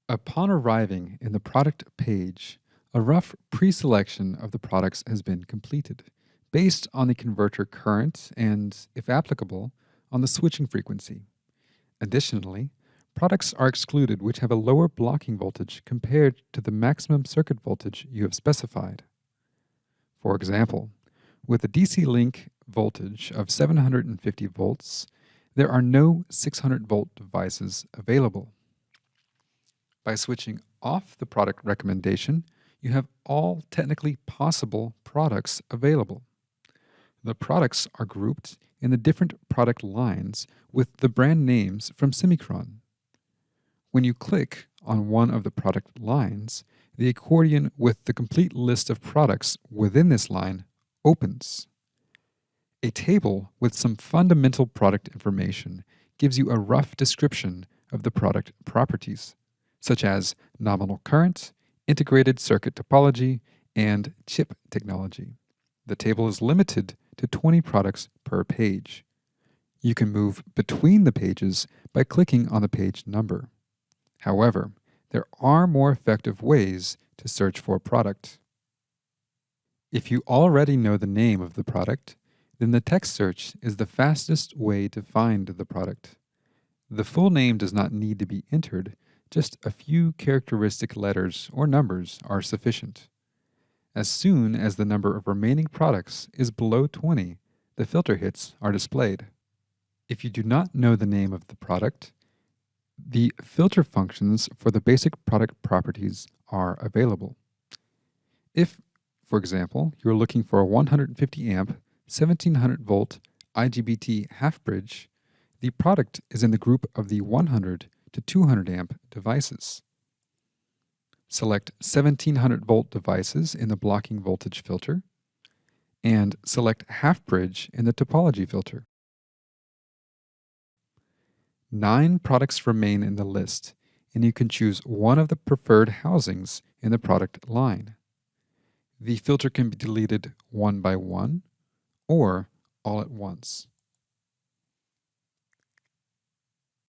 Upon arriving in the product page, a rough pre-selection of the products has been completed, based on the converter current and, if applicable, on the switching frequency. Additionally, products are excluded which have a lower blocking voltage compared to the maximum circuit voltage you have specified. For example, with a DC link voltage of 750 volts, there are no 600-volt devices available. By switching off the product recommendation, you have all technically possible products available. The products are grouped in the different product lines with the brand names from Semikron. When you click on one of the product lines, the accordion with the complete list of products within this line opens. A table with some fundamental product information gives you a rough description of the product properties, such as nominal current, integrated circuit topology, and chip technology. The table is limited to 20 products per page. You can move between the pages by clicking on the page number. However, there are more effective ways to search for a product. If you already know the name of the product, then the text search is the fastest way to find the product. The full name does not need to be entered, just a few characteristic letters or numbers are sufficient. As soon as the number of remaining products is below 20, the filter hits are displayed. If you do not know the name of the product, the filter functions for the basic product properties are available. If, for example, you're looking for a 150 amp, 1700 volt IGBT half bridge, the product is in the group of the 100 to 200 amp devices. Select 1700 volt devices in the blocking voltage filter, and select half bridge in the topology filter. 9 products remain in the list, and you can choose one of the preferred housings in the product line. The filter can be deleted one by one or all at once.